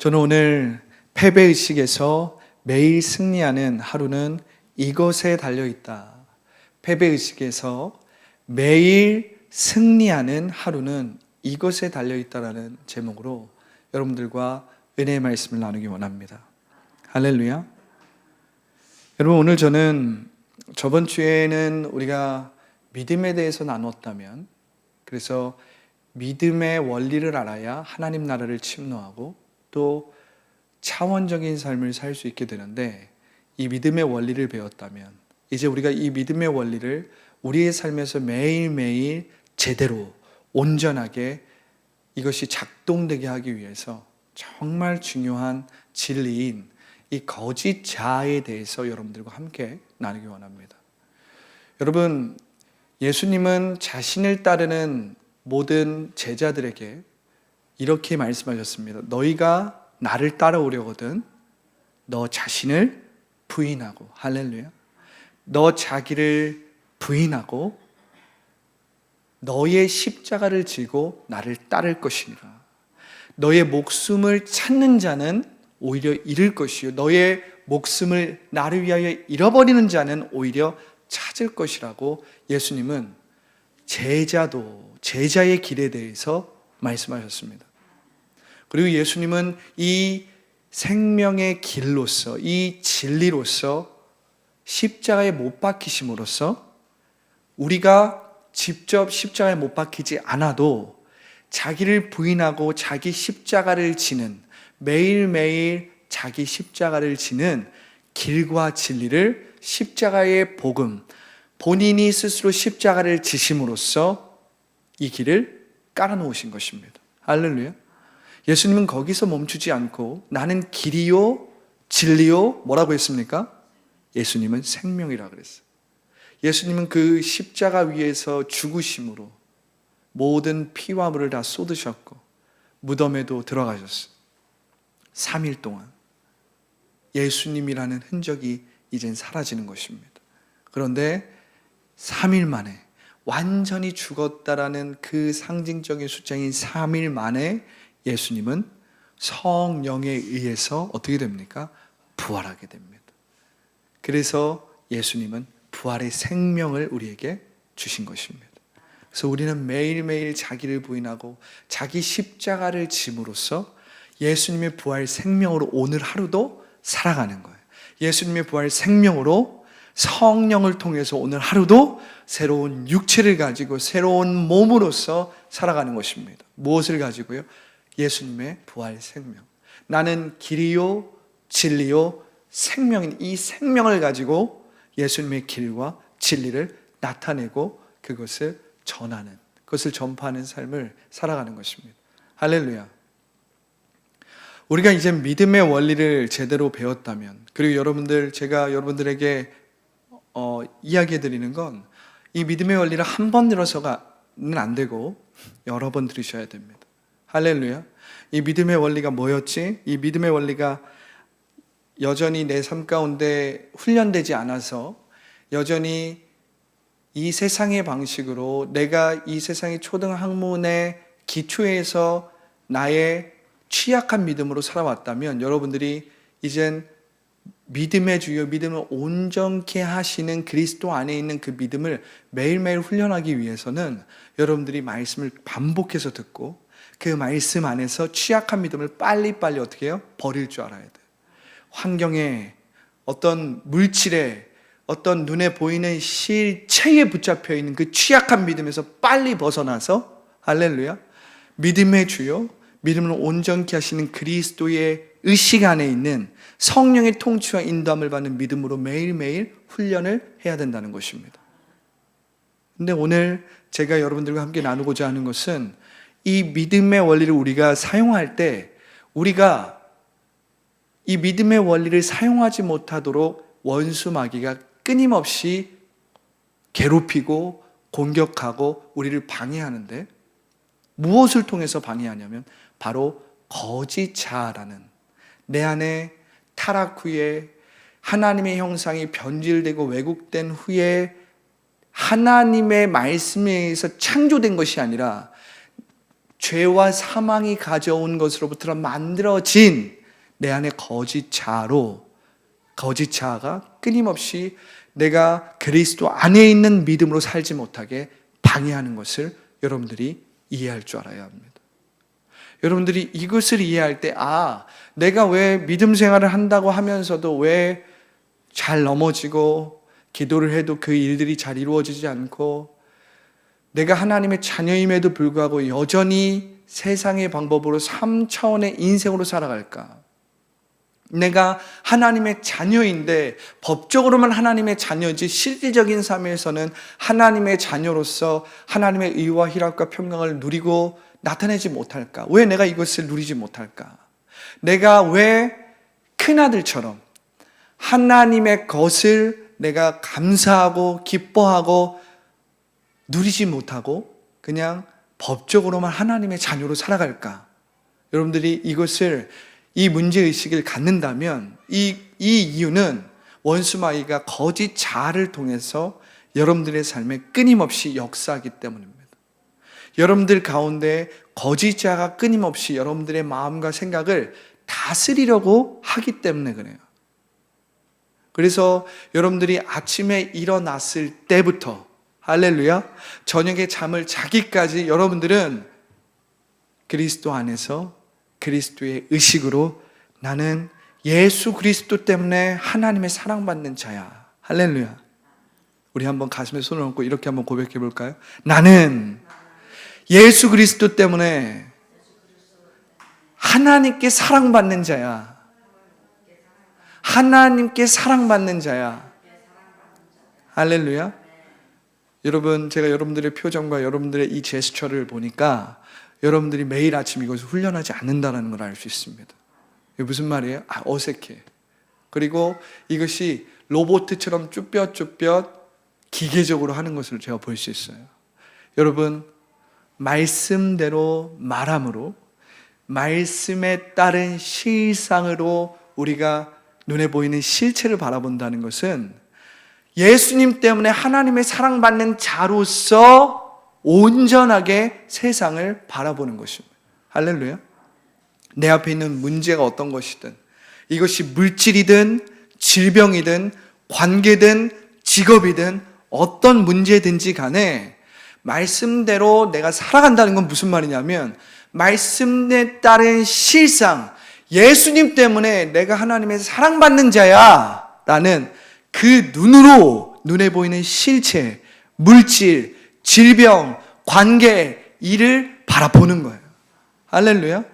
저는 오늘 패배의식에서 매일 승리하는 하루는 이것에 달려있다. 패배의식에서 매일 승리하는 하루는 이것에 달려있다라는 제목으로 여러분들과 은혜의 말씀을 나누기 원합니다. 할렐루야. 여러분, 오늘 저는 저번 주에는 우리가 믿음에 대해서 나눴다면, 그래서 믿음의 원리를 알아야 하나님 나라를 침노하고 또 차원적인 삶을 살 수 있게 되는데, 이 믿음의 원리를 배웠다면 이제 우리가 이 믿음의 원리를 우리의 삶에서 매일매일 제대로 온전하게 이것이 작동되게 하기 위해서 정말 중요한 진리인 이 거짓 자아에 대해서 여러분들과 함께 나누기 원합니다. 여러분, 예수님은 자신을 따르는 모든 제자들에게 이렇게 말씀하셨습니다. 너희가 나를 따라오려거든 너 자신을 부인하고, 할렐루야, 너 자기를 부인하고 너의 십자가를 지고 나를 따를 것이니라. 너의 목숨을 찾는 자는 오히려 잃을 것이요 너의 목숨을 나를 위하여 잃어버리는 자는 오히려 찾을 것이라고 예수님은 제자의 길에 대해서 말씀하셨습니다. 그리고 예수님은 이 생명의 길로서, 이 진리로서 십자가에 못 박히심으로써 우리가 직접 십자가에 못 박히지 않아도 자기를 부인하고 자기 십자가를 지는, 매일매일 자기 십자가를 지는 길과 진리를, 십자가의 복음, 본인이 스스로 십자가를 지심으로써 이 길을 깔아놓으신 것입니다. 할렐루야. 예수님은 거기서 멈추지 않고 나는 길이요 진리요 뭐라고 했습니까? 예수님은 생명이라고 그랬어요. 예수님은 그 십자가 위에서 죽으심으로 모든 피와 물을 다 쏟으셨고 무덤에도 들어가셨어요. 3일 동안 예수님이라는 흔적이 이젠 사라지는 것입니다. 그런데 3일 만에, 완전히 죽었다라는 그 상징적인 숫자인 3일 만에 예수님은 성령에 의해서 어떻게 됩니까? 부활하게 됩니다. 그래서 예수님은 부활의 생명을 우리에게 주신 것입니다. 그래서 우리는 매일매일 자기를 부인하고 자기 십자가를 짐으로써 예수님의 부활 생명으로 오늘 하루도 살아가는 거예요. 예수님의 부활 생명으로 성령을 통해서 오늘 하루도 새로운 육체를 가지고 새로운 몸으로서 살아가는 것입니다. 무엇을 가지고요? 예수님의 부활 생명. 나는 길이요 진리요 생명인 이 생명을 가지고 예수님의 길과 진리를 나타내고 그것을 전하는, 그것을 전파하는 삶을 살아가는 것입니다. 할렐루야. 우리가 이제 믿음의 원리를 제대로 배웠다면, 그리고 제가 여러분들에게 이야기해 드리는 건, 이 믿음의 원리를 한 번 들어서는 안 되고 여러 번 들으셔야 됩니다. 할렐루야. 이 믿음의 원리가 뭐였지? 이 믿음의 원리가 여전히 내 삶 가운데 훈련되지 않아서 여전히 이 세상의 방식으로, 내가 이 세상의 초등학문의 기초에서 나의 취약한 믿음으로 살아왔다면, 여러분들이 이젠 믿음의 주요, 믿음을 온전케 하시는 그리스도 안에 있는 그 믿음을 매일매일 훈련하기 위해서는 여러분들이 말씀을 반복해서 듣고 그 말씀 안에서 취약한 믿음을 빨리빨리 어떻게 해요? 버릴 줄 알아야 돼요. 환경에, 어떤 물질에, 어떤 눈에 보이는 실체에 붙잡혀 있는 그 취약한 믿음에서 빨리 벗어나서, 할렐루야, 믿음의 주요, 믿음을 온전케 하시는 그리스도의 의식 안에 있는 성령의 통치와 인도함을 받는 믿음으로 매일매일 훈련을 해야 된다는 것입니다. 근데 오늘 제가 여러분들과 함께 나누고자 하는 것은, 이 믿음의 원리를 우리가 사용할 때 우리가 이 믿음의 원리를 사용하지 못하도록 원수 마귀가 끊임없이 괴롭히고 공격하고 우리를 방해하는데, 무엇을 통해서 방해하냐면 바로 거짓 자아라는, 내 안에 타락 후에 하나님의 형상이 변질되고 왜곡된 후에 하나님의 말씀에 의해서 창조된 것이 아니라 죄와 사망이 가져온 것으로부터 만들어진 내 안의 거짓 자아가 끊임없이 내가 그리스도 안에 있는 믿음으로 살지 못하게 방해하는 것을 여러분들이 이해할 줄 알아야 합니다. 여러분들이 이것을 이해할 때, 내가 왜 믿음 생활을 한다고 하면서도 왜 잘 넘어지고 기도를 해도 그 일들이 잘 이루어지지 않고, 내가 하나님의 자녀임에도 불구하고 여전히 세상의 방법으로 3차원의 인생으로 살아갈까? 내가 하나님의 자녀인데 법적으로만 하나님의 자녀지 실질적인 삶에서는 하나님의 자녀로서 하나님의 의와 희락과 평강을 누리고 나타내지 못할까? 왜 내가 이것을 누리지 못할까? 내가 왜 큰아들처럼 하나님의 것을 내가 감사하고 기뻐하고 누리지 못하고 그냥 법적으로만 하나님의 자녀로 살아갈까? 여러분들이 이 문제의식을 갖는다면 이 이유는 원수마귀가 거짓 자아를 통해서 여러분들의 삶에 끊임없이 역사하기 때문입니다. 여러분들 가운데 거짓 자아가 끊임없이 여러분들의 마음과 생각을 다스리려고 하기 때문에 그래요. 그래서 여러분들이 아침에 일어났을 때부터 할렐루야, 저녁에 잠을 자기까지 여러분들은 그리스도 안에서 그리스도의 의식으로 나는 예수 그리스도 때문에 하나님의 사랑받는 자야. 할렐루야. 우리 한번 가슴에 손을 얹고 이렇게 한번 고백해 볼까요? 나는 예수 그리스도 때문에 하나님께 사랑받는 자야. 하나님께 사랑받는 자야. 할렐루야. 여러분, 제가 여러분들의 표정과 여러분들의 이 제스처를 보니까 여러분들이 매일 아침 이것을 훈련하지 않는다는 걸 알 수 있습니다. 이게 무슨 말이에요? 어색해. 그리고 이것이 로봇처럼 쭈뼛쭈뼛 기계적으로 하는 것을 제가 볼 수 있어요. 여러분, 말씀대로 말함으로, 말씀에 따른 실상으로 우리가 눈에 보이는 실체를 바라본다는 것은 예수님 때문에 하나님의 사랑받는 자로서 온전하게 세상을 바라보는 것입니다. 할렐루야. 내 앞에 있는 문제가 어떤 것이든, 이것이 물질이든 질병이든 관계든 직업이든 어떤 문제든지 간에 말씀대로 내가 살아간다는 건 무슨 말이냐면, 말씀에 따른 실상, 예수님 때문에 내가 하나님의 사랑받는 자야 라는 그 눈에 보이는 실체, 물질, 질병, 관계, 이를 바라보는 거예요. 할렐루야.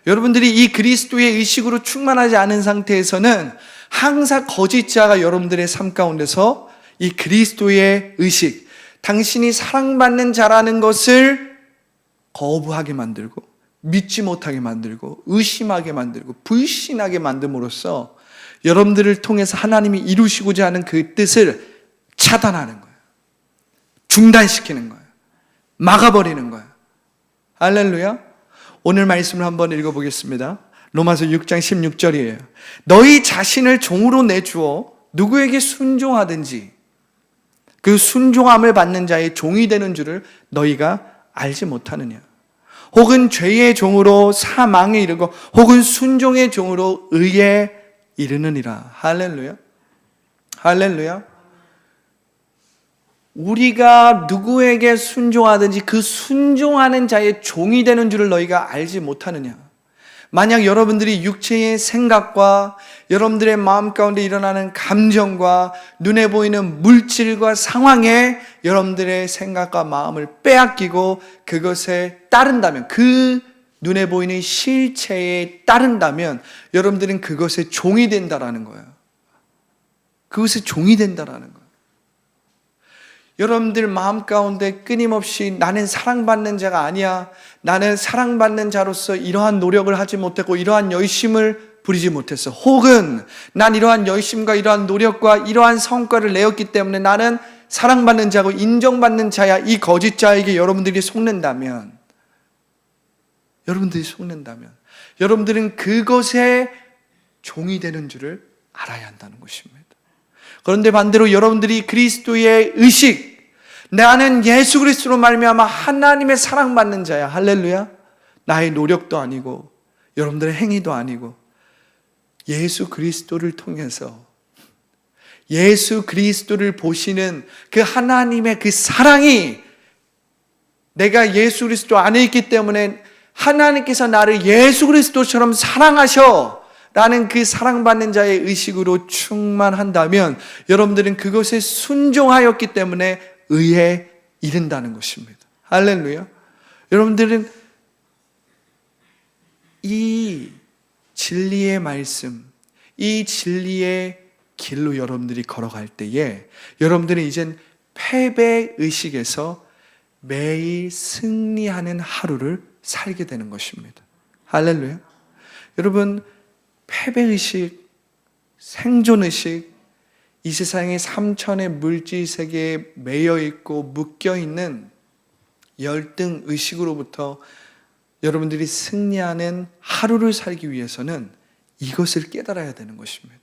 여러분들이 이 그리스도의 의식으로 충만하지 않은 상태에서는 항상 거짓 자가 여러분들의 삶 가운데서 이 그리스도의 의식, 당신이 사랑받는 자라는 것을 거부하게 만들고, 믿지 못하게 만들고, 의심하게 만들고, 불신하게 만듦으로써 여러분들을 통해서 하나님이 이루시고자 하는 그 뜻을 차단하는 거예요. 중단시키는 거예요. 막아버리는 거예요. 할렐루야. 오늘 말씀을 한번 읽어보겠습니다. 로마서 6장 16절이에요. 너희 자신을 종으로 내주어 누구에게 순종하든지 그 순종함을 받는 자의 종이 되는 줄을 너희가 알지 못하느냐. 혹은 죄의 종으로 사망에 이르고 혹은 순종의 종으로 의에 이르느니라. 할렐루야. 할렐루야. 우리가 누구에게 순종하든지 그 순종하는 자의 종이 되는 줄을 너희가 알지 못하느냐. 만약 여러분들이 육체의 생각과 여러분들의 마음 가운데 일어나는 감정과 눈에 보이는 물질과 상황에 여러분들의 생각과 마음을 빼앗기고 그것에 따른다면, 그 눈에 보이는 실체에 따른다면 여러분들은 그것의 종이 된다라는 거예요. 그것의 종이 된다라는 거예요. 여러분들 마음 가운데 끊임없이 나는 사랑받는 자가 아니야, 나는 사랑받는 자로서 이러한 노력을 하지 못했고 이러한 열심을 부리지 못했어, 혹은 난 이러한 열심과 이러한 노력과 이러한 성과를 내었기 때문에 나는 사랑받는 자고 인정받는 자야, 이 거짓 자에게 여러분들이 속는다면 여러분들은 그것에 종이 되는 줄을 알아야 한다는 것입니다. 그런데 반대로 여러분들이 그리스도의 의식, 나는 예수 그리스도로 말미암아 하나님의 사랑받는 자야, 할렐루야, 나의 노력도 아니고 여러분들의 행위도 아니고 예수 그리스도를 통해서 예수 그리스도를 보시는 그 하나님의 그 사랑이 내가 예수 그리스도 안에 있기 때문에 하나님께서 나를 예수 그리스도처럼 사랑하셔 라는 그 사랑받는 자의 의식으로 충만한다면 여러분들은 그것에 순종하였기 때문에 의에 이른다는 것입니다. 할렐루야. 여러분들은 이 진리의 말씀, 이 진리의 길로 여러분들이 걸어갈 때에 여러분들은 이젠 패배의식에서 매일 승리하는 하루를 살게 되는 것입니다. 할렐루야. 여러분, 패배의식, 생존의식, 이 세상의 삼천의 물질세계에 매여있고 묶여있는 열등의식으로부터 여러분들이 승리하는 하루를 살기 위해서는 이것을 깨달아야 되는 것입니다.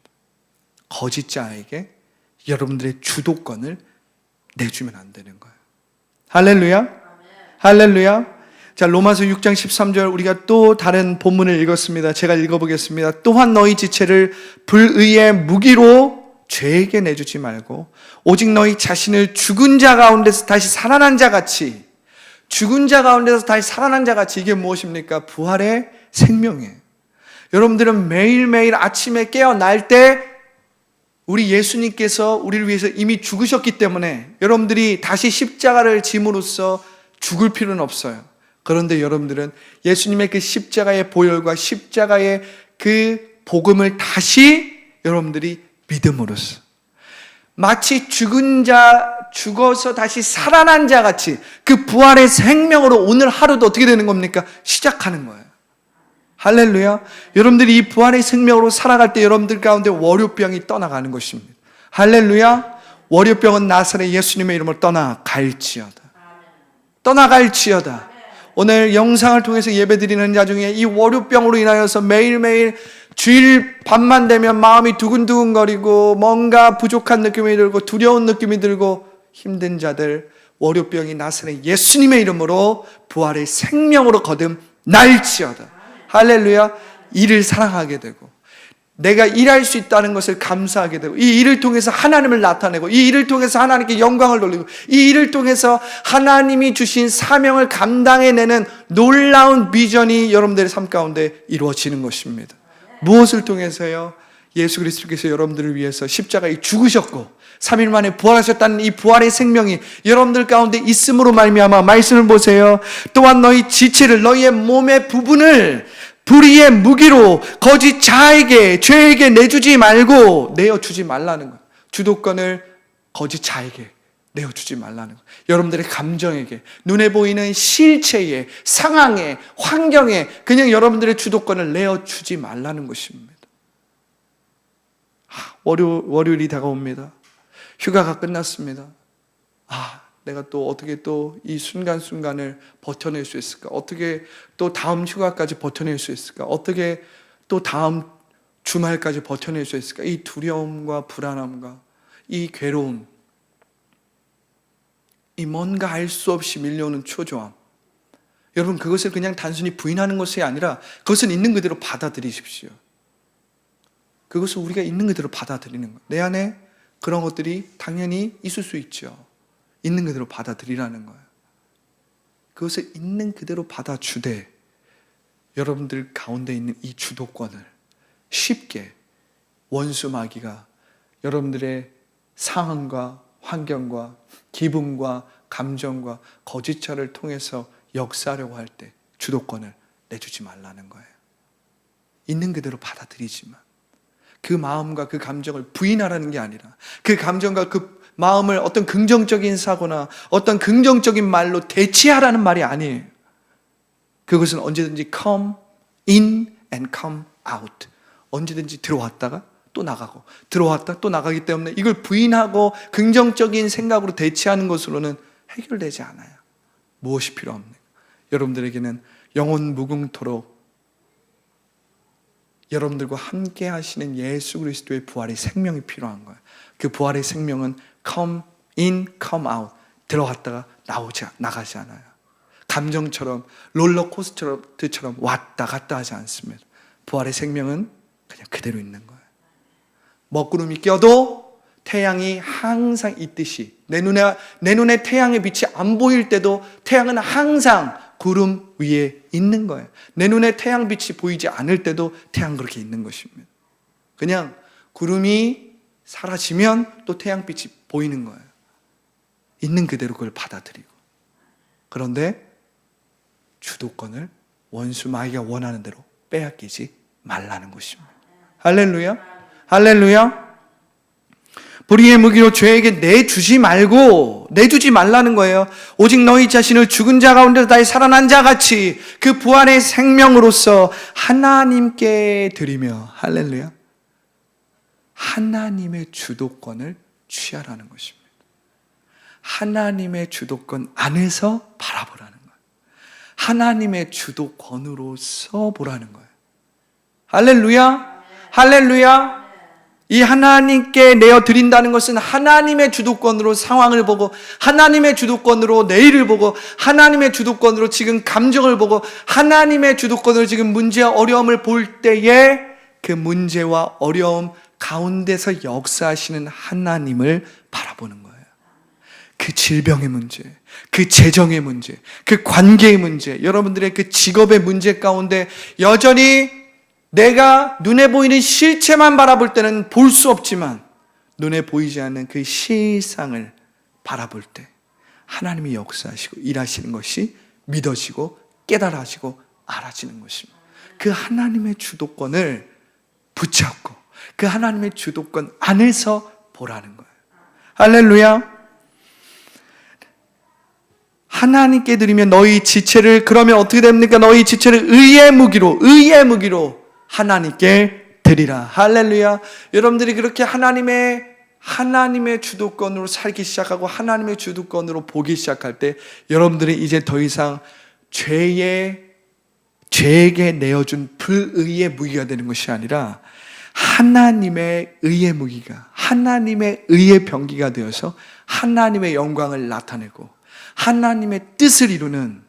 거짓자에게 여러분들의 주도권을 내주면 안 되는 거예요. 할렐루야. 할렐루야. 자, 로마서 6장 13절 우리가 또 다른 본문을 읽었습니다. 제가 읽어보겠습니다. 또한 너희 지체를 불의의 무기로 죄에게 내주지 말고 오직 너희 자신을 죽은 자 가운데서 다시 살아난 자 같이, 죽은 자 가운데서 다시 살아난 자 같이, 이게 무엇입니까? 부활의 생명이에요. 여러분들은 매일매일 아침에 깨어날 때 우리 예수님께서 우리를 위해서 이미 죽으셨기 때문에 여러분들이 다시 십자가를 짐으로써 죽을 필요는 없어요. 그런데 여러분들은 예수님의 그 십자가의 보혈과 십자가의 그 복음을 다시 여러분들이 믿음으로써 마치 죽은 자, 죽어서 다시 살아난 자 같이 그 부활의 생명으로 오늘 하루도 어떻게 되는 겁니까? 시작하는 거예요. 할렐루야. 여러분들이 이 부활의 생명으로 살아갈 때 여러분들 가운데 월요병이 떠나가는 것입니다. 할렐루야. 월요병은 나사렛 예수님의 이름으로 떠나갈지어다. 떠나갈지어다. 오늘 영상을 통해서 예배드리는 자 중에 이 월요병으로 인하여서 매일매일 주일 밤만 되면 마음이 두근두근거리고 뭔가 부족한 느낌이 들고 두려운 느낌이 들고 힘든 자들, 월요병이 나사렛 예수님의 이름으로 부활의 생명으로 거듭날지어다. 할렐루야. 일을 사랑하게 되고 내가 일할 수 있다는 것을 감사하게 되고 이 일을 통해서 하나님을 나타내고 이 일을 통해서 하나님께 영광을 돌리고 이 일을 통해서 하나님이 주신 사명을 감당해내는 놀라운 비전이 여러분들의 삶 가운데 이루어지는 것입니다. 무엇을 통해서요? 예수 그리스도께서 여러분들을 위해서 십자가에 죽으셨고 3일 만에 부활하셨다는 이 부활의 생명이 여러분들 가운데 있음으로 말미암아 말씀을 보세요. 또한 너희 지체를, 너희의 몸의 부분을 불의의 무기로 거짓 자에게, 죄에게 내주지 말고, 내어주지 말라는 거예요. 주도권을 거짓 자에게 내어주지 말라는 거예요. 여러분들의 감정에게, 눈에 보이는 실체에, 상황에, 환경에 그냥 여러분들의 주도권을 내어주지 말라는 것입니다. 월요일이 다가옵니다. 휴가가 끝났습니다. 내가 또 어떻게 또 이 순간순간을 버텨낼 수 있을까? 어떻게 또 다음 휴가까지 버텨낼 수 있을까? 어떻게 또 다음 주말까지 버텨낼 수 있을까? 이 두려움과 불안함과 이 괴로움, 이 뭔가 알 수 없이 밀려오는 초조함. 여러분, 그것을 그냥 단순히 부인하는 것이 아니라 그것은 있는 그대로 받아들이십시오. 그것을 우리가 있는 그대로 받아들이는 거예요. 내 안에 그런 것들이 당연히 있을 수 있죠. 있는 그대로 받아들이라는 거예요. 그것을 있는 그대로 받아주되 여러분들 가운데 있는 이 주도권을 쉽게 원수 마귀가 여러분들의 상황과 환경과 기분과 감정과 거짓말을 통해서 역사하려고 할 때 주도권을 내주지 말라는 거예요. 있는 그대로 받아들이지만 그 마음과 그 감정을 부인하라는 게 아니라 그 감정과 그 마음을 어떤 긍정적인 사고나 어떤 긍정적인 말로 대체하라는 말이 아니에요. 그것은 언제든지 come in and come out. 언제든지 들어왔다가 또 나가고 들어왔다 또 나가기 때문에 이걸 부인하고 긍정적인 생각으로 대체하는 것으로는 해결되지 않아요. 무엇이 필요합니까? 여러분들에게는 영원 무궁토록 여러분들과 함께 하시는 예수 그리스도의 부활의 생명이 필요한 거예요. 그 부활의 생명은 come in, come out. 들어갔다가 나가지 않아요. 감정처럼 롤러코스터처럼 왔다 갔다 하지 않습니다. 부활의 생명은 그냥 그대로 있는 거예요. 먹구름이 껴도 태양이 항상 있듯이 내 눈에 태양의 빛이 안 보일 때도 태양은 항상 구름 위에 있는 거예요. 내 눈에 태양 빛이 보이지 않을 때도 태양은 그렇게 있는 것입니다. 그냥 구름이 사라지면 또 태양빛이 보이는 거예요. 있는 그대로 그걸 받아들이고. 그런데 주도권을 원수 마귀가 원하는 대로 빼앗기지 말라는 것입니다. 할렐루야. 할렐루야. 불의의 무기로 죄에게 내주지 말라는 거예요. 오직 너희 자신을 죽은 자 가운데서 다시 살아난 자 같이 그 부활의 생명으로서 하나님께 드리며, 할렐루야, 하나님의 주도권을 취하라는 것입니다. 하나님의 주도권 안에서 바라보라는 거예요. 하나님의 주도권으로서 보라는 거예요. 할렐루야. 할렐루야. 이 하나님께 내어드린다는 것은 하나님의 주도권으로 상황을 보고, 하나님의 주도권으로 내일을 보고, 하나님의 주도권으로 지금 감정을 보고, 하나님의 주도권으로 지금 문제와 어려움을 볼 때에 그 문제와 어려움 가운데서 역사하시는 하나님을 바라보는 거예요. 그 질병의 문제, 그 재정의 문제, 그 관계의 문제, 여러분들의 그 직업의 문제 가운데 여전히 내가 눈에 보이는 실체만 바라볼 때는 볼 수 없지만 눈에 보이지 않는 그 실상을 바라볼 때 하나님이 역사하시고 일하시는 것이 믿어지고 깨달아지고 알아지는 것입니다. 그 하나님의 주도권을 붙잡고 그 하나님의 주도권 안에서 보라는 거예요. 할렐루야. 하나님께 드리면 너희 지체를, 그러면 어떻게 됩니까? 너희 지체를 의의 무기로 하나님께 드리라. 할렐루야. 여러분들이 그렇게 하나님의 주도권으로 살기 시작하고 하나님의 주도권으로 보기 시작할 때 여러분들이 이제 더 이상 죄에게 내어준 불의의 무기가 되는 것이 아니라 하나님의 의의 무기가, 하나님의 의의 병기가 되어서 하나님의 영광을 나타내고 하나님의 뜻을 이루는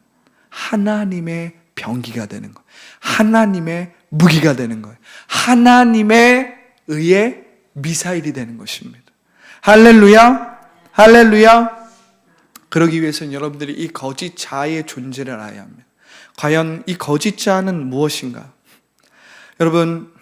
하나님의 병기가 되는 것, 하나님의 무기가 되는 거예요. 하나님의 의의 미사일이 되는 것입니다. 할렐루야. 할렐루야. 그러기 위해서는 여러분들이 이 거짓 자의 존재를 알아야 합니다. 과연 이 거짓 자는 무엇인가? 여러분,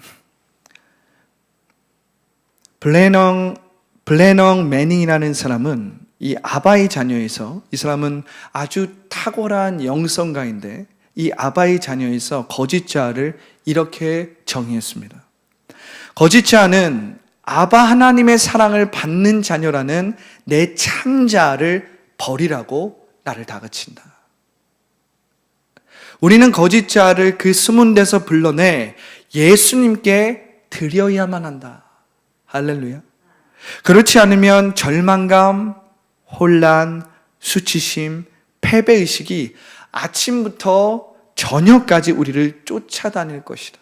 블레농 매닝이라는 사람은 이 아바의 자녀에서, 이 사람은 아주 탁월한 영성가인데 이 아바의 자녀에서 거짓 자를 이렇게 정의했습니다. 거짓 자는 아바 하나님의 사랑을 받는 자녀라는 내 창자를 버리라고 나를 다그친다. 우리는 거짓 자를 그 숨은 데서 불러내 예수님께 드려야만 한다. 할렐루야. 그렇지 않으면 절망감, 혼란, 수치심, 패배의식이 아침부터 저녁까지 우리를 쫓아다닐 것이다.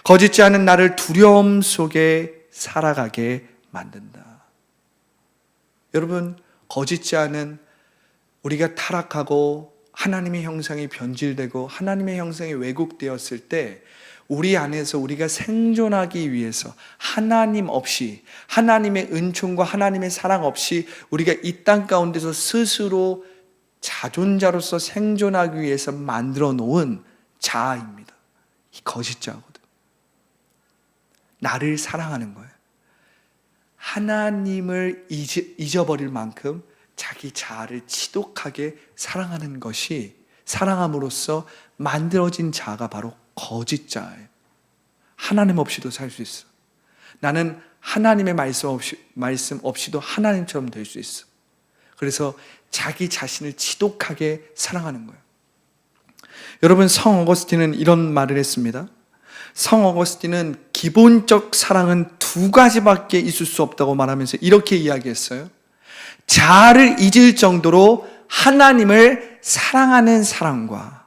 거짓 자는 나를 두려움 속에 살아가게 만든다. 여러분, 거짓 자는 우리가 타락하고 하나님의 형상이 변질되고 하나님의 형상이 왜곡되었을 때 우리 안에서 우리가 생존하기 위해서 하나님 없이, 하나님의 은총과 하나님의 사랑 없이 우리가 이 땅 가운데서 스스로 자존자로서 생존하기 위해서 만들어 놓은 자아입니다. 이 거짓 자거든. 나를 사랑하는 거예요. 하나님을 잊어버릴 만큼 자기 자아를 지독하게 사랑하는 것이, 사랑함으로써 만들어진 자아가 바로 거짓 자예요. 하나님 없이도 살 수 있어. 나는 하나님의 말씀 없이도 하나님처럼 될 수 있어. 그래서 자기 자신을 지독하게 사랑하는 거예요. 여러분, 성 어거스틴은 이런 말을 했습니다. 성 어거스틴은 기본적 사랑은 두 가지밖에 있을 수 없다고 말하면서 이렇게 이야기했어요. 자아를 잊을 정도로 하나님을 사랑하는 사랑과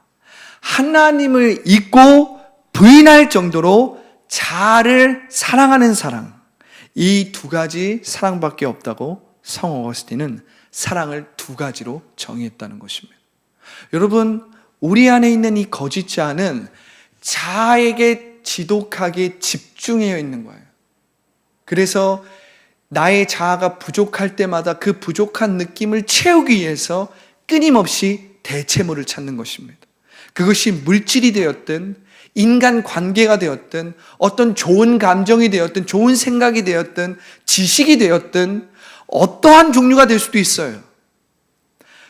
하나님을 잊고 부인할 정도로 자아를 사랑하는 사랑, 이 두 가지 사랑밖에 없다고 성 어거스틴은 사랑을 두 가지로 정의했다는 것입니다. 여러분, 우리 안에 있는 이 거짓 자아는 자아에게 지독하게 집중해 있는 거예요. 그래서 나의 자아가 부족할 때마다 그 부족한 느낌을 채우기 위해서 끊임없이 대체물을 찾는 것입니다. 그것이 물질이 되었든 인간 관계가 되었든 어떤 좋은 감정이 되었든 좋은 생각이 되었든 지식이 되었든 어떠한 종류가 될 수도 있어요.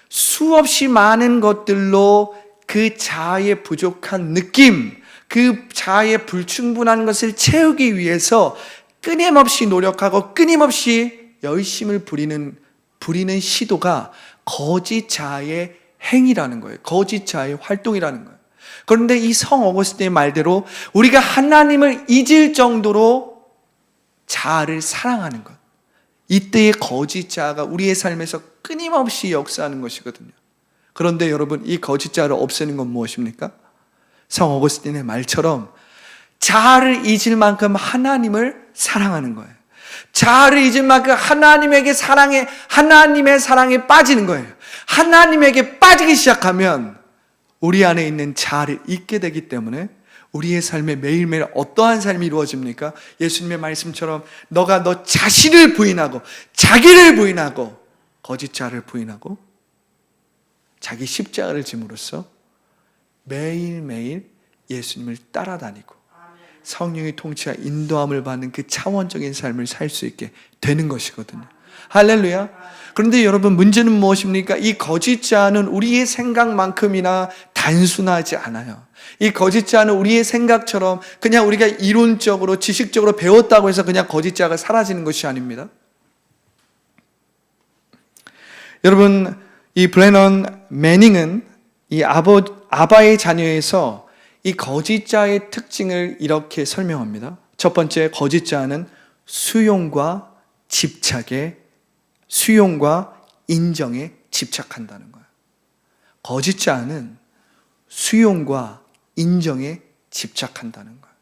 수없이 많은 것들로 그 자아의 부족한 느낌, 그 자아의 불충분한 것을 채우기 위해서 끊임없이 노력하고 끊임없이 열심을 부리는 시도가 거짓 자아의 행위라는 거예요. 거짓 자아의 활동이라는 거예요. 그런데 이 성 어거스틴의 말대로 우리가 하나님을 잊을 정도로 자아를 사랑하는 것, 이때의 거짓 자아가 우리의 삶에서 끊임없이 역사하는 것이거든요. 그런데 여러분, 이 거짓 자아를 없애는 건 무엇입니까? 성 어거스틴의 말처럼 자아를 잊을 만큼 하나님을 사랑하는 거예요. 자아를 잊을 만큼 하나님의 사랑에 빠지는 거예요. 하나님에게 빠지기 시작하면 우리 안에 있는 자아를 잊게 되기 때문에 우리의 삶에 매일매일 어떠한 삶이 이루어집니까? 예수님의 말씀처럼 너가 너 자신을 부인하고 자기를 부인하고 거짓 자아를 부인하고 자기 십자가를 짐으로써 매일매일 예수님을 따라다니고 성령의 통치와 인도함을 받는 그 차원적인 삶을 살 수 있게 되는 것이거든요. 할렐루야. 그런데 여러분, 문제는 무엇입니까? 이 거짓 자아는 우리의 생각만큼이나 단순하지 않아요. 이 거짓 자아는 우리의 생각처럼 그냥 우리가 이론적으로 지식적으로 배웠다고 해서 그냥 거짓 자아가 사라지는 것이 아닙니다. 여러분, 이 브레넌 매닝은 이 아바의 자녀에서 이 거짓 자아의 특징을 이렇게 설명합니다. 첫 번째, 거짓 자아는 수용과 인정에 집착한다는 거예요. 거짓 자아는 수용과 인정에 집착한다는 거예요.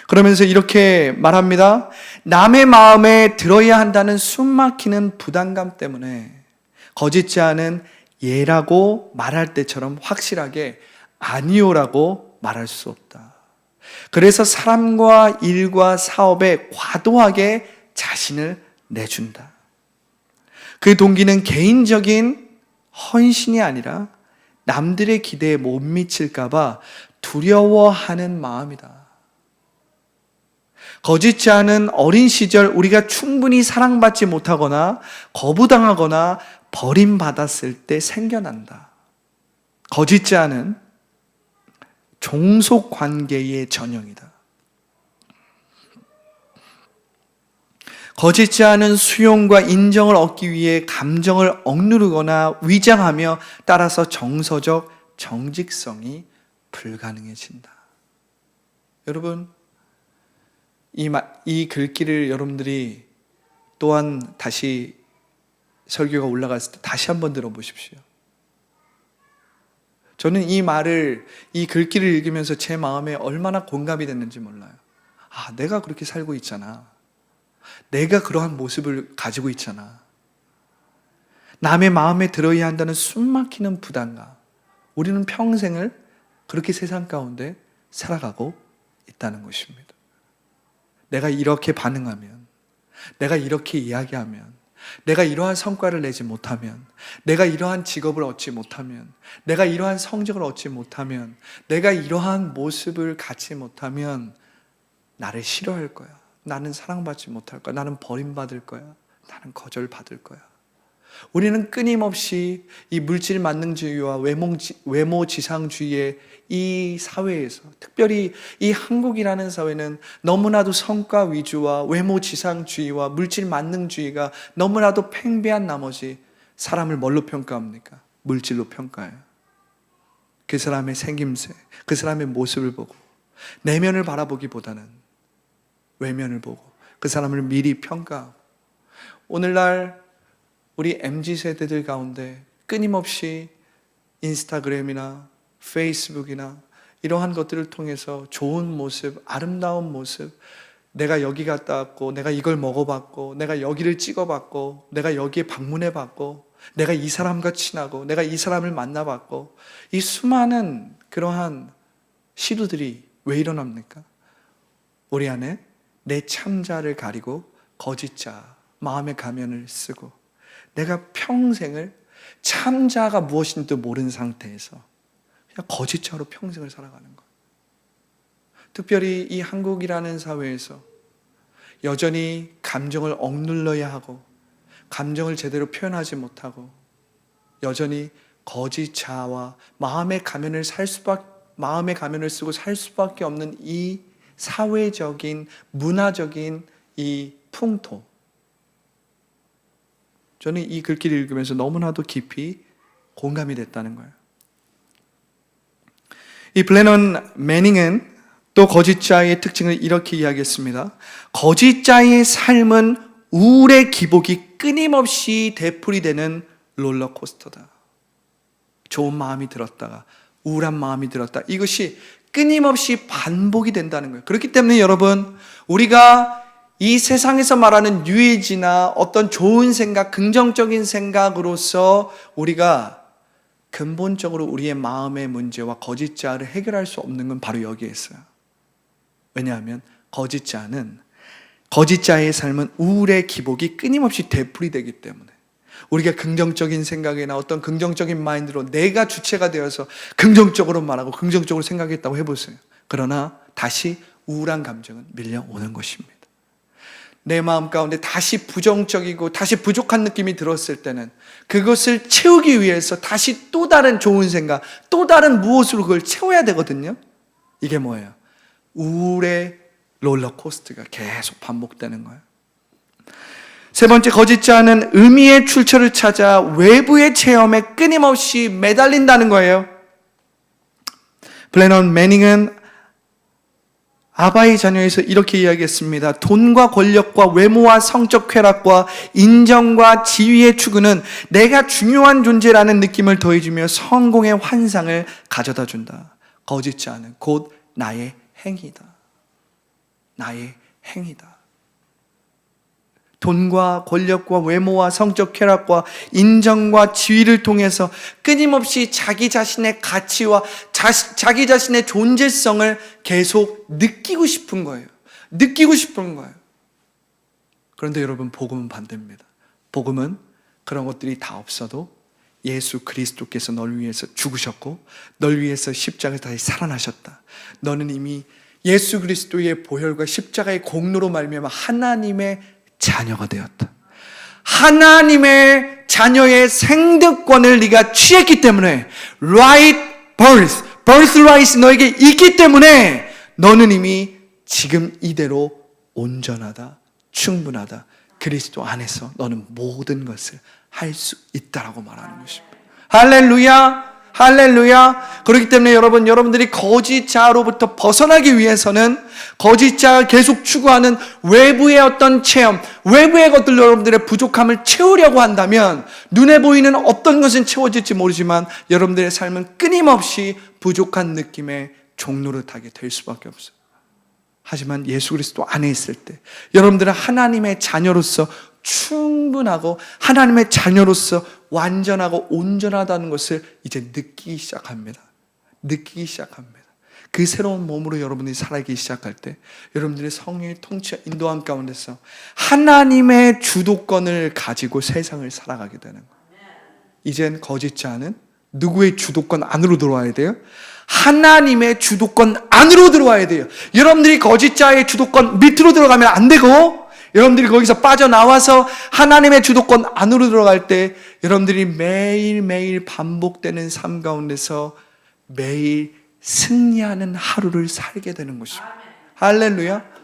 그러면서 이렇게 말합니다. 남의 마음에 들어야 한다는 숨막히는 부담감 때문에 거짓 자아는 예라고 말할 때처럼 확실하게 아니요라고 말할 수 없다. 그래서 사람과 일과 사업에 과도하게 자신을 내준다. 그 동기는 개인적인 헌신이 아니라 남들의 기대에 못 미칠까 봐 두려워하는 마음이다. 거짓 자아는 어린 시절 우리가 충분히 사랑받지 못하거나 거부당하거나 버림받았을 때 생겨난다. 거짓 자아는 종속 관계의 전형이다. 거짓 자아는 수용과 인정을 얻기 위해 감정을 억누르거나 위장하며 따라서 정서적 정직성이 불가능해진다. 여러분, 이 글귀를 여러분들이 또한 다시 설교가 올라갔을 때 다시 한번 들어보십시오. 저는 이 글귀를 읽으면서 제 마음에 얼마나 공감이 됐는지 몰라요. 아, 내가 그렇게 살고 있잖아. 내가 그러한 모습을 가지고 있잖아. 남의 마음에 들어야 한다는 숨막히는 부담감. 우리는 평생을 그렇게 세상 가운데 살아가고 있다는 것입니다. 내가 이렇게 반응하면, 내가 이렇게 이야기하면, 내가 이러한 성과를 내지 못하면, 내가 이러한 직업을 얻지 못하면, 내가 이러한 성적을 얻지 못하면, 내가 이러한 모습을 갖지 못하면 나를 싫어할 거야. 나는 사랑받지 못할 거야. 나는 버림받을 거야. 나는 거절받을 거야. 우리는 끊임없이 이 물질 만능주의와 외모 지상주의의 이 사회에서, 특별히 이 한국이라는 사회는 너무나도 성과 위주와 외모 지상주의와 물질 만능주의가 너무나도 팽배한 나머지 사람을 뭘로 평가합니까? 물질로 평가해요. 그 사람의 생김새, 그 사람의 모습을 보고 내면을 바라보기보다는 외면을 보고 그 사람을 미리 평가하고, 오늘날 우리 MZ세대들 가운데 끊임없이 인스타그램이나 페이스북이나 이러한 것들을 통해서 좋은 모습, 아름다운 모습, 내가 여기 갔다 왔고, 내가 이걸 먹어봤고, 내가 여기를 찍어봤고, 내가 여기에 방문해봤고, 내가 이 사람과 친하고 내가 이 사람을 만나봤고, 이 수많은 그러한 시도들이 왜 일어납니까? 우리 안에 내 참자를 가리고 거짓자, 마음의 가면을 쓰고 내가 평생을 참자가 무엇인지도 모르는 상태에서 그냥 거짓자로 평생을 살아가는 거예요. 특별히 이 한국이라는 사회에서 여전히 감정을 억눌러야 하고 감정을 제대로 표현하지 못하고 여전히 거짓자와 마음의 가면을 쓰고 살 수밖에 없는 이 사회적인 문화적인 이 풍토, 저는 이 글귀를 읽으면서 너무나도 깊이 공감이 됐다는 거예요. 이 블레넌 매닝은 또 거짓자의 특징을 이렇게 이야기했습니다. 거짓자의 삶은 우울의 기복이 끊임없이 되풀이되는 롤러코스터다. 좋은 마음이 들었다가 우울한 마음이 들었다. 이것이 끊임없이 반복이 된다는 거예요. 그렇기 때문에 여러분, 우리가 이 세상에서 말하는 뉴에이지나 어떤 좋은 생각, 긍정적인 생각으로서 우리가 근본적으로 우리의 마음의 문제와 거짓자를 해결할 수 없는 건 바로 여기에 있어요. 왜냐하면 거짓자의 삶은 우울의 기복이 끊임없이 되풀이되기 때문에 우리가 긍정적인 생각이나 어떤 긍정적인 마인드로 내가 주체가 되어서 긍정적으로 말하고 긍정적으로 생각했다고 해보세요. 그러나 다시 우울한 감정은 밀려오는 것입니다. 내 마음 가운데 다시 부정적이고 다시 부족한 느낌이 들었을 때는 그것을 채우기 위해서 다시 또 다른 좋은 생각, 또 다른 무엇으로 그걸 채워야 되거든요. 이게 뭐예요? 우울의 롤러코스터가 계속 반복되는 거예요. 세 번째, 거짓자는 의미의 출처를 찾아 외부의 체험에 끊임없이 매달린다는 거예요. 블레넌 매닝은 아바의 자녀에서 이렇게 이야기했습니다. 돈과 권력과 외모와 성적 쾌락과 인정과 지위의 추구는 내가 중요한 존재라는 느낌을 더해주며 성공의 환상을 가져다 준다. 거짓자는 곧 나의 행위다. 나의 행위다. 돈과 권력과 외모와 성적 쾌락과 인정과 지위를 통해서 끊임없이 자기 자신의 가치와 자기 자신의 존재성을 계속 느끼고 싶은 거예요. 느끼고 싶은 거예요. 그런데 여러분, 복음은 반대입니다. 복음은 그런 것들이 다 없어도 예수 그리스도께서 너를 위해서 죽으셨고 널 위해서 십자가에서 다시 살아나셨다. 너는 이미 예수 그리스도의 보혈과 십자가의 공로로 말미암아 하나님의 자녀가 되었다. 하나님의 자녀의 생득권을 네가 취했기 때문에 right birthright 너에게 있기 때문에 너는 이미 지금 이대로 온전하다, 충분하다. 그리스도 안에서 너는 모든 것을 할 수 있다라고 말하는 것입니다. 할렐루야! 할렐루야. 그렇기 때문에 여러분들이 거짓자로부터 벗어나기 위해서는 거짓자가 계속 추구하는 외부의 어떤 체험, 외부의 것들로 여러분들의 부족함을 채우려고 한다면 눈에 보이는 어떤 것은 채워질지 모르지만 여러분들의 삶은 끊임없이 부족한 느낌의 종노릇하게 될 수밖에 없어요. 하지만 예수 그리스도 안에 있을 때 여러분들은 하나님의 자녀로서 충분하고 하나님의 자녀로서 완전하고 온전하다는 것을 이제 느끼기 시작합니다. 느끼기 시작합니다. 그 새로운 몸으로 여러분들이 살아가기 시작할 때 여러분들의 성령의 통치와 인도함 가운데서 하나님의 주도권을 가지고 세상을 살아가게 되는 거예요. 이젠 거짓자는 누구의 주도권 안으로 들어와야 돼요? 하나님의 주도권 안으로 들어와야 돼요. 여러분들이 거짓자의 주도권 밑으로 들어가면 안 되고 여러분들이 거기서 빠져나와서 하나님의 주도권 안으로 들어갈 때 여러분들이 매일매일 반복되는 삶 가운데서 매일 승리하는 하루를 살게 되는 것입니다. 할렐루야.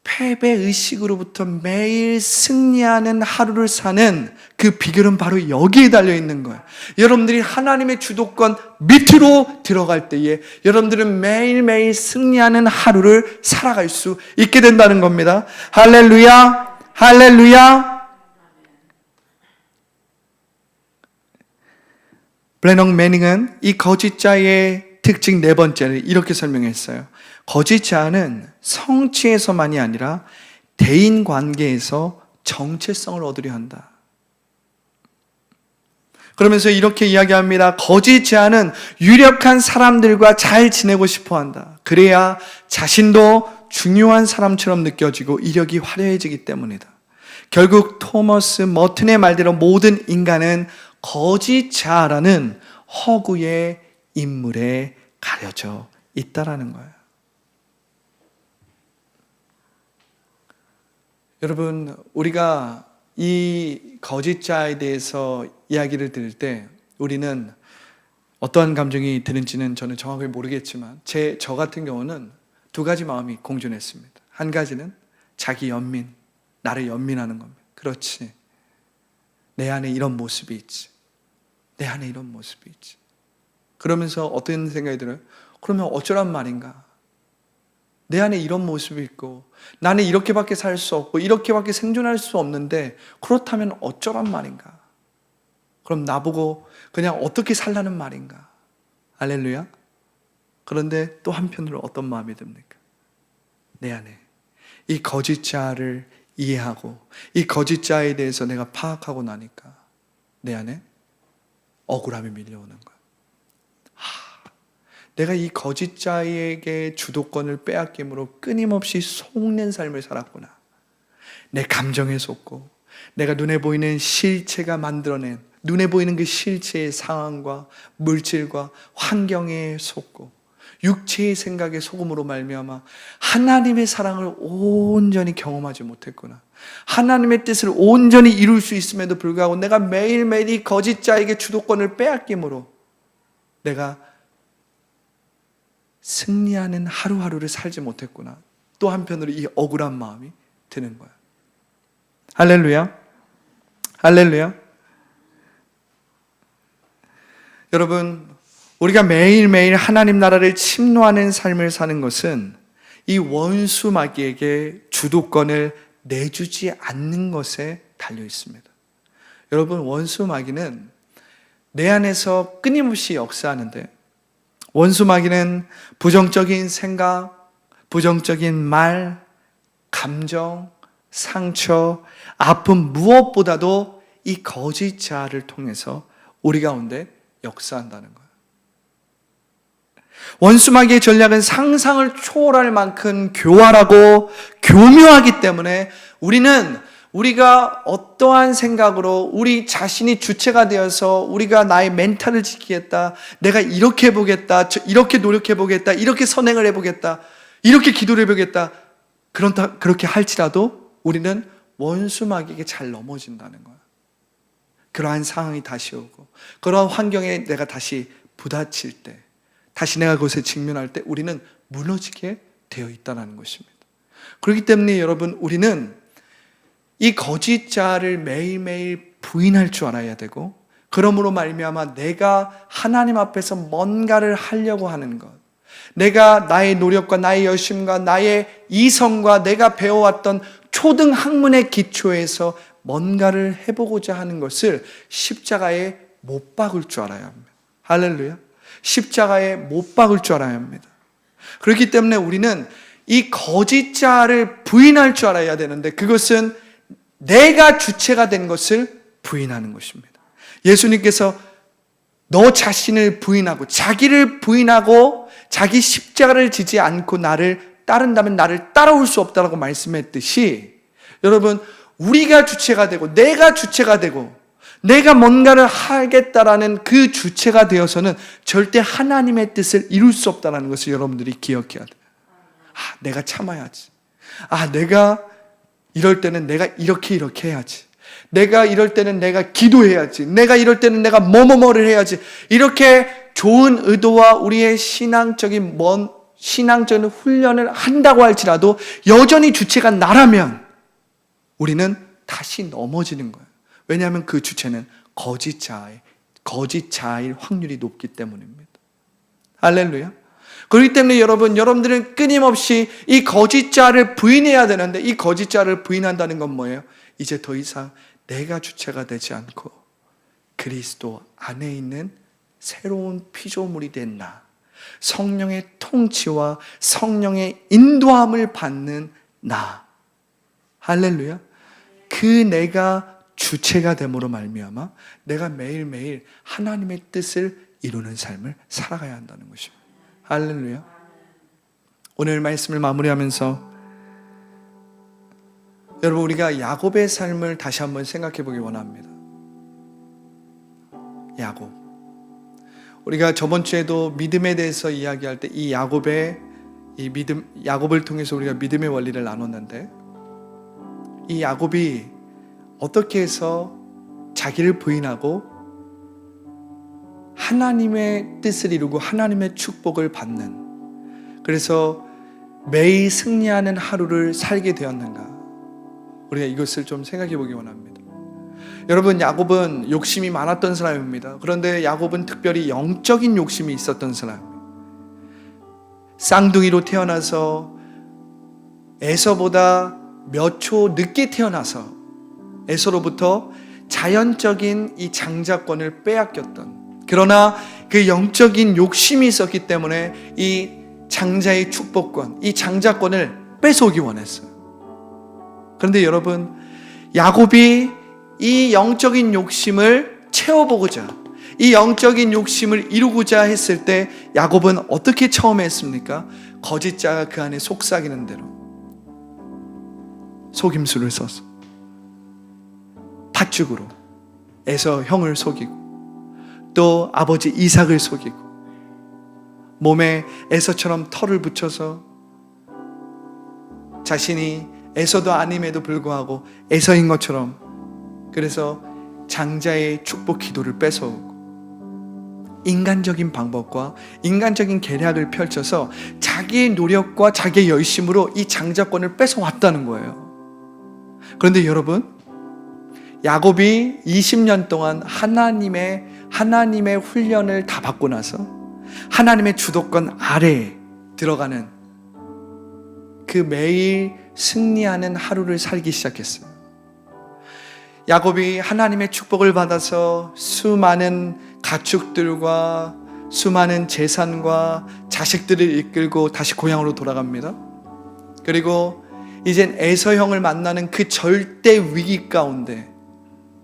패배의식으로부터 매일 승리하는 하루를 사는 그 비결은 바로 여기에 달려있는 거예요. 여러분들이 하나님의 주도권 밑으로 들어갈 때에 여러분들은 매일매일 승리하는 하루를 살아갈 수 있게 된다는 겁니다. 할렐루야! 할렐루야! 블레넌 매닝은 이 거짓자의 특징 네 번째를 이렇게 설명했어요. 거짓자는 성취에서만이 아니라 대인관계에서 정체성을 얻으려 한다. 그러면서 이렇게 이야기합니다. 거짓 자는 유력한 사람들과 잘 지내고 싶어 한다. 그래야 자신도 중요한 사람처럼 느껴지고 이력이 화려해지기 때문이다. 결국 토머스 머튼의 말대로 모든 인간은 거짓 자라는 허구의 인물에 가려져 있다라는 거예요. 여러분, 우리가 이 거짓 자에 대해서 이야기를 들을 때 우리는 어떠한 감정이 드는지는 저는 정확히 모르겠지만 저 같은 경우는 두 가지 마음이 공존했습니다. 한 가지는 자기 연민, 나를 연민하는 겁니다. 그렇지, 내 안에 이런 모습이 있지, 내 안에 이런 모습이 있지. 그러면서 어떤 생각이 들어요? 그러면 어쩌란 말인가? 내 안에 이런 모습이 있고 나는 이렇게밖에 살 수 없고 이렇게밖에 생존할 수 없는데 그렇다면 어쩌란 말인가? 그럼 나보고 그냥 어떻게 살라는 말인가? 할렐루야. 그런데 또 한편으로 어떤 마음이 듭니까? 내 안에 이 거짓 자를 이해하고 이 거짓 자에 대해서 내가 파악하고 나니까 내 안에 억울함이 밀려오는 거야. 내가 이 거짓 자에게 주도권을 빼앗김으로 끊임없이 속는 삶을 살았구나. 내 감정에 속고 내가 눈에 보이는 실체가 만들어낸 눈에 보이는 그 실체의 상황과 물질과 환경에 속고 육체의 생각에 속음으로 말미암아 하나님의 사랑을 온전히 경험하지 못했구나. 하나님의 뜻을 온전히 이룰 수 있음에도 불구하고 내가 매일매일 이 거짓 자에게 주도권을 빼앗김으로 내가 승리하는 하루하루를 살지 못했구나. 또 한편으로 이 억울한 마음이 드는 거야. 할렐루야. 할렐루야. 여러분, 우리가 매일매일 하나님 나라를 침노하는 삶을 사는 것은 이 원수 마귀에게 주도권을 내주지 않는 것에 달려 있습니다. 여러분, 원수 마귀는 내 안에서 끊임없이 역사하는데 원수 마귀는 부정적인 생각, 부정적인 말, 감정, 상처, 아픔 무엇보다도 이 거짓 자아를 통해서 우리 가운데 역사한다는 거예요. 원수 마귀의 전략은 상상을 초월할 만큼 교활하고 교묘하기 때문에 우리가 어떠한 생각으로 우리 자신이 주체가 되어서 우리가 나의 멘탈을 지키겠다, 내가 이렇게 해보겠다, 이렇게 노력해보겠다, 이렇게 선행을 해보겠다, 이렇게 기도를 해보겠다, 그렇게 할지라도 우리는 원수 마귀에게 잘 넘어진다는 거야. 그러한 상황이 다시 오고 그러한 환경에 내가 다시 부딪힐 때, 다시 내가 그것에 직면할 때 우리는 무너지게 되어 있다는 것입니다. 그렇기 때문에 여러분, 우리는 이 거짓 자를 매일매일 부인할 줄 알아야 되고, 그러므로 말미암아 내가 하나님 앞에서 뭔가를 하려고 하는 것, 내가 나의 노력과 나의 열심과 나의 이성과 내가 배워왔던 초등 학문의 기초에서 뭔가를 해보고자 하는 것을 십자가에 못 박을 줄 알아야 합니다. 할렐루야. 십자가에 못 박을 줄 알아야 합니다. 그렇기 때문에 우리는 이 거짓 자를 부인할 줄 알아야 되는데, 그것은 내가 주체가 된 것을 부인하는 것입니다. 예수님께서 너 자신을 부인하고 자기를 부인하고 자기 십자가를 지지 않고 나를 따른다면 나를 따라올 수 없다고 말씀했듯이, 여러분, 우리가 주체가 되고 내가 주체가 되고 내가 뭔가를 하겠다라는 그 주체가 되어서는 절대 하나님의 뜻을 이룰 수 없다는 것을 여러분들이 기억해야 돼요. 내가 참아야지. 내가 이럴 때는 내가 이렇게 해야지. 내가 이럴 때는 내가 기도해야지. 내가 이럴 때는 내가 뭐를 해야지. 이렇게 좋은 의도와 우리의 신앙적인 훈련을 한다고 할지라도 여전히 주체가 나라면 우리는 다시 넘어지는 거예요. 왜냐하면 그 주체는 거짓 자아일 확률이 높기 때문입니다. 할렐루야. 그렇기 때문에 여러분들은 끊임없이 이 거짓 자를 부인해야 되는데, 이 거짓 자를 부인한다는 건 뭐예요? 이제 더 이상 내가 주체가 되지 않고 그리스도 안에 있는 새로운 피조물이 된 나, 성령의 통치와 성령의 인도함을 받는 나, 할렐루야. 그 내가 주체가 됨으로 말미암아 내가 매일매일 하나님의 뜻을 이루는 삶을 살아가야 한다는 것입니다. 할렐루야. 오늘 말씀을 마무리하면서 여러분, 우리가 야곱의 삶을 다시 한번 생각해 보기 원합니다. 야곱, 우리가 저번 주에도 믿음에 대해서 이야기할 때 이 야곱의 이 믿음, 야곱을 통해서 우리가 믿음의 원리를 나눴는데, 이 야곱이 어떻게 해서 자기를 부인하고 하나님의 뜻을 이루고 하나님의 축복을 받는, 그래서 매일 승리하는 하루를 살게 되었는가, 우리가 이것을 좀 생각해 보기 원합니다. 여러분, 야곱은 욕심이 많았던 사람입니다. 그런데 야곱은 특별히 영적인 욕심이 있었던 사람입니다. 쌍둥이로 태어나서 에서보다 몇 초 늦게 태어나서 에서로부터 자연적인 이 장자권을 빼앗겼던, 그러나 그 영적인 욕심이 있었기 때문에 이 장자의 축복권, 이 장자권을 뺏어오기 원했어요. 그런데 여러분, 야곱이 이 영적인 욕심을 채워보고자, 이 영적인 욕심을 이루고자 했을 때 야곱은 어떻게 처음에 했습니까? 거짓자가 그 안에 속삭이는 대로 속임수를 써서 팥죽으로 에서 형을 속이고, 또 아버지 이삭을 속이고, 몸에 에서처럼 털을 붙여서 자신이 에서도 아님에도 불구하고 에서인 것처럼, 그래서 장자의 축복 기도를 뺏어오고 인간적인 방법과 인간적인 계략을 펼쳐서 자기의 노력과 자기의 열심으로 이 장자권을 뺏어왔다는 거예요. 그런데 여러분, 야곱이 20년 동안 하나님의 훈련을 다 받고 나서 하나님의 주도권 아래에 들어가는 그 매일 승리하는 하루를 살기 시작했어요. 야곱이 하나님의 축복을 받아서 수많은 가축들과 수많은 재산과 자식들을 이끌고 다시 고향으로 돌아갑니다. 그리고 이젠 에서 형을 만나는 그 절대 위기 가운데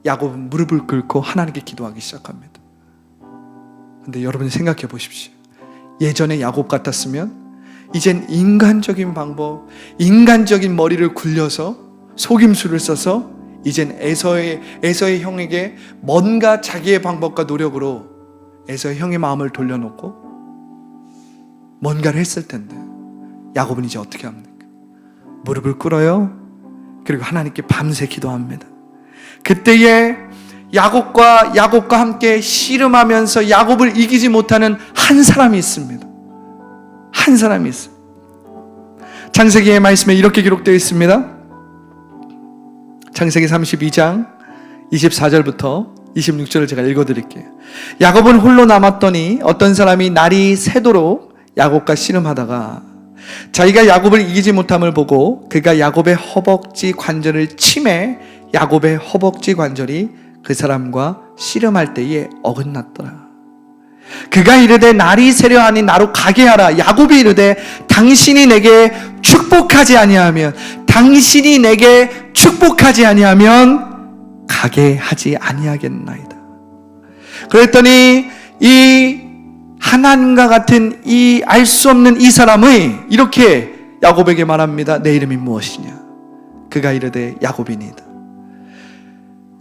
야곱은 무릎을 꿇고 하나님께 기도하기 시작합니다. 그런데 여러분이 생각해 보십시오. 예전에 야곱 같았으면 이젠 인간적인 방법, 인간적인 머리를 굴려서 속임수를 써서 이젠 에서의 형에게 뭔가 자기의 방법과 노력으로 에서의 형의 마음을 돌려놓고 뭔가를 했을 텐데, 야곱은 이제 어떻게 합니까? 무릎을 꿇어요. 그리고 하나님께 밤새 기도합니다. 그때에 야곱과 함께 씨름하면서 야곱을 이기지 못하는 한 사람이 있습니다. 한 사람이 있어요. 창세기의 말씀에 이렇게 기록되어 있습니다. 창세기 32장 24절부터 26절을 제가 읽어드릴게요. 야곱은 홀로 남았더니 어떤 사람이 날이 새도록 야곱과 씨름하다가 자기가 야곱을 이기지 못함을 보고 그가 야곱의 허벅지 관절을 치매 야곱의 허벅지 관절이 그 사람과 씨름할 때에 어긋났더라. 그가 이르되 날이 새려하니 나로 가게 하라. 야곱이 이르되 당신이 내게 축복하지 아니하면 가게 하지 아니하겠나이다. 그랬더니 이 하나님과 같은 이 알 수 없는 이 사람의 이렇게 야곱에게 말합니다. 내 이름이 무엇이냐? 그가 이르되 야곱이니이다.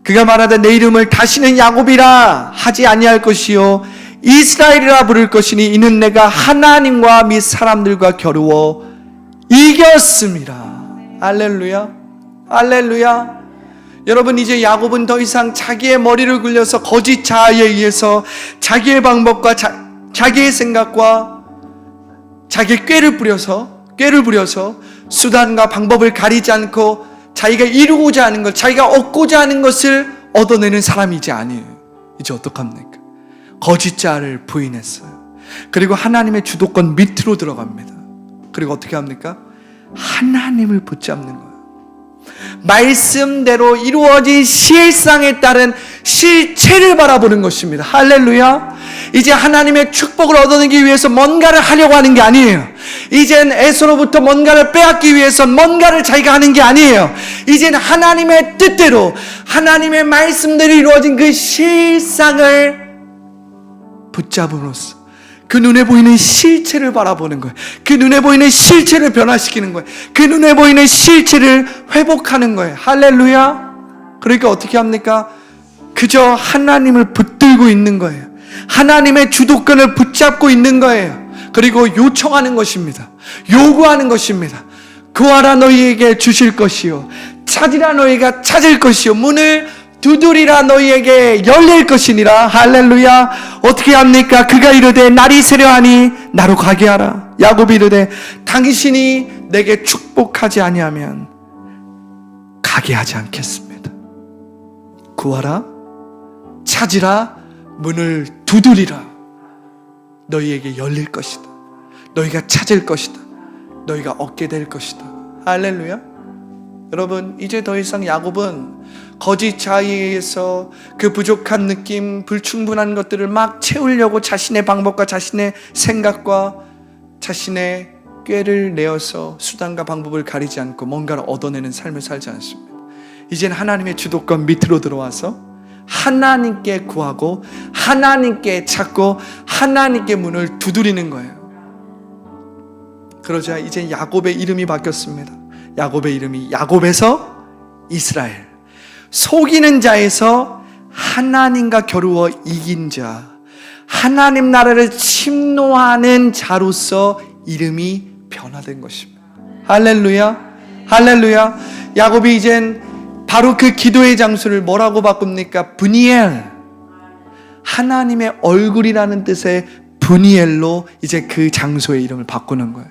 그가 말하되 내 이름을 다시는 야곱이라 하지 아니할 것이요 이스라엘이라 부를 것이니 이는 내가 하나님과 및 사람들과 겨루어 이겼음이라. 할렐루야, 할렐루야. 여러분, 이제 야곱은 더 이상 자기의 머리를 굴려서 거짓 자아에 의해서 자기의 방법과 자기의 생각과 자기의 꾀를 부려서 수단과 방법을 가리지 않고 자기가 이루고자 하는 것, 자기가 얻고자 하는 것을 얻어내는 사람이 이제 아니에요. 이제 어떡합니까? 거짓 자아를 부인했어요. 그리고 하나님의 주도권 밑으로 들어갑니다. 그리고 어떻게 합니까? 하나님을 붙잡는 거예요. 말씀대로 이루어진 실상에 따른 실체를 바라보는 것입니다. 할렐루야. 이제 하나님의 축복을 얻어내기 위해서 뭔가를 하려고 하는 게 아니에요. 이젠 에서로부터 뭔가를 빼앗기 위해서 뭔가를 자기가 하는 게 아니에요. 이젠 하나님의 뜻대로 하나님의 말씀대로 이루어진 그 실상을 붙잡음으로써 그 눈에 보이는 실체를 바라보는 거예요. 그 눈에 보이는 실체를 변화시키는 거예요. 그 눈에 보이는 실체를 회복하는 거예요. 할렐루야. 그러니까 어떻게 합니까? 그저 하나님을 붙들고 있는 거예요. 하나님의 주도권을 붙잡고 있는 거예요. 그리고 요청하는 것입니다. 요구하는 것입니다. 구하라 너희에게 주실 것이요 찾으라 너희가 찾을 것이요 문을 두드리라 너희에게 열릴 것이니라. 할렐루야. 어떻게 합니까? 그가 이르되 날이 세려하니 나로 가게 하라. 야곱이 이르되 당신이 내게 축복하지 아니하면 가게 하지 않겠습니다. 구하라, 찾으라, 문을 두드리라. 너희에게 열릴 것이다. 너희가 찾을 것이다. 너희가 얻게 될 것이다. 할렐루야. 여러분, 이제 더 이상 야곱은 거짓 자아에 의해서 그 부족한 느낌, 불충분한 것들을 막 채우려고 자신의 방법과 자신의 생각과 자신의 꾀를 내어서 수단과 방법을 가리지 않고 뭔가를 얻어내는 삶을 살지 않습니다. 이제는 하나님의 주도권 밑으로 들어와서 하나님께 구하고 하나님께 찾고 하나님께 문을 두드리는 거예요. 그러자 이제 야곱의 이름이 바뀌었습니다. 야곱의 이름이 야곱에서 이스라엘, 속이는 자에서 하나님과 겨루어 이긴 자, 하나님 나라를 침노하는 자로서 이름이 변화된 것입니다. 할렐루야. 할렐루야. 야곱이 이젠 바로 그 기도의 장소를 뭐라고 바꿉니까? 브니엘, 하나님의 얼굴이라는 뜻의 브니엘로 이제 그 장소의 이름을 바꾸는 거예요.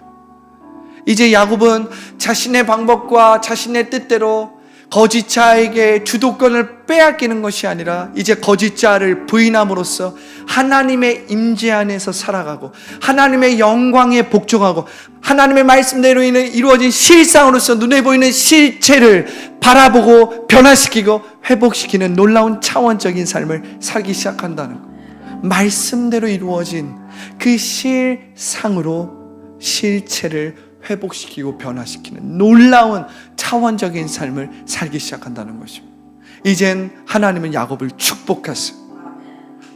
이제 야곱은 자신의 방법과 자신의 뜻대로 거짓자에게 주도권을 빼앗기는 것이 아니라 이제 거짓자를 부인함으로써 하나님의 임재 안에서 살아가고 하나님의 영광에 복종하고 하나님의 말씀대로 이루어진 실상으로서 눈에 보이는 실체를 바라보고 변화시키고 회복시키는 놀라운 차원적인 삶을 살기 시작한다는 것. 말씀대로 이루어진 그 실상으로 실체를 회복시키고 변화시키는 놀라운 차원적인 삶을 살기 시작한다는 것입니다. 이젠 하나님은 야곱을 축복했어요.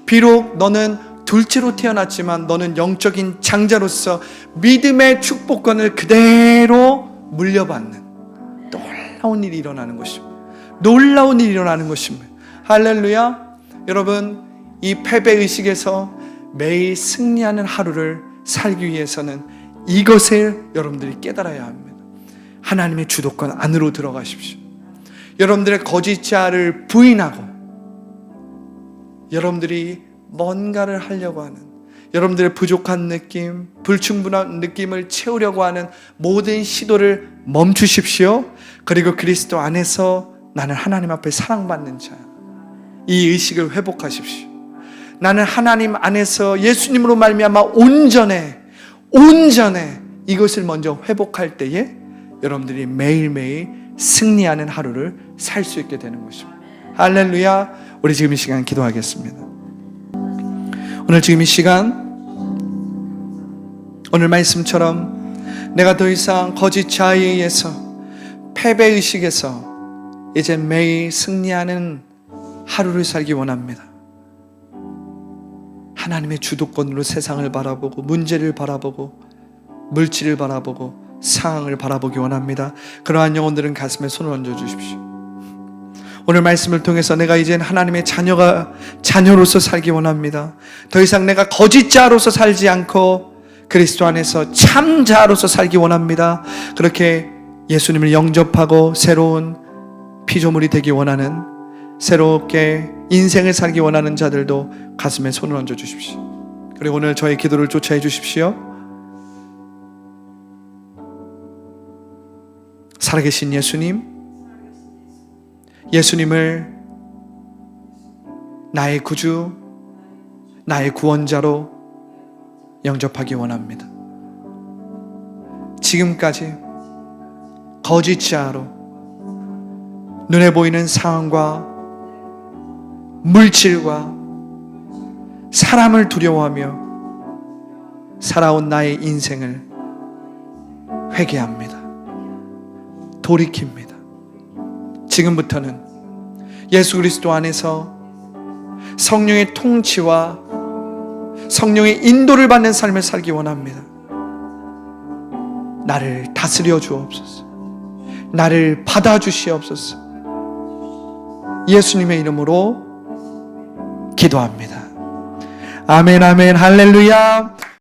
비록 너는 둘째로 태어났지만 너는 영적인 장자로서 믿음의 축복권을 그대로 물려받는 놀라운 일이 일어나는 것입니다. 놀라운 일이 일어나는 것입니다. 할렐루야. 여러분, 이 패배의식에서 매일 승리하는 하루를 살기 위해서는 이것을 여러분들이 깨달아야 합니다. 하나님의 주도권 안으로 들어가십시오. 여러분들의 거짓자를 부인하고 여러분들이 뭔가를 하려고 하는, 여러분들의 부족한 느낌, 불충분한 느낌을 채우려고 하는 모든 시도를 멈추십시오. 그리고 그리스도 안에서 나는 하나님 앞에 사랑받는 자야, 이 의식을 회복하십시오. 나는 하나님 안에서 예수님으로 말미암아 온전해 이것을 먼저 회복할 때에 여러분들이 매일매일 승리하는 하루를 살 수 있게 되는 것입니다. 할렐루야. 우리 지금 이 시간 기도하겠습니다. 오늘 지금 이 시간, 오늘 말씀처럼 내가 더 이상 거짓 자아에 의해서 패배의식에서 이제 매일 승리하는 하루를 살기 원합니다. 하나님의 주도권으로 세상을 바라보고 문제를 바라보고 물질을 바라보고 상황을 바라보기 원합니다. 그러한 영혼들은 가슴에 손을 얹어 주십시오. 오늘 말씀을 통해서 내가 이젠 하나님의 자녀로서 살기 원합니다. 더 이상 내가 거짓자로서 살지 않고 그리스도 안에서 참자로서 살기 원합니다. 그렇게 예수님을 영접하고 새로운 피조물이 되기 원하는, 새롭게 인생을 살기 원하는 자들도 가슴에 손을 얹어 주십시오. 그리고 오늘 저의 기도를 쫓아해 주십시오. 살아계신 예수님을 나의 구주, 나의 구원자로 영접하기 원합니다. 지금까지 거짓자로 눈에 보이는 상황과 물질과 사람을 두려워하며 살아온 나의 인생을 회개합니다. 돌이킵니다. 지금부터는 예수 그리스도 안에서 성령의 통치와 성령의 인도를 받는 삶을 살기 원합니다. 나를 다스려 주옵소서. 나를 받아주시옵소서. 예수님의 이름으로 기도합니다. 아멘, 아멘, 할렐루야.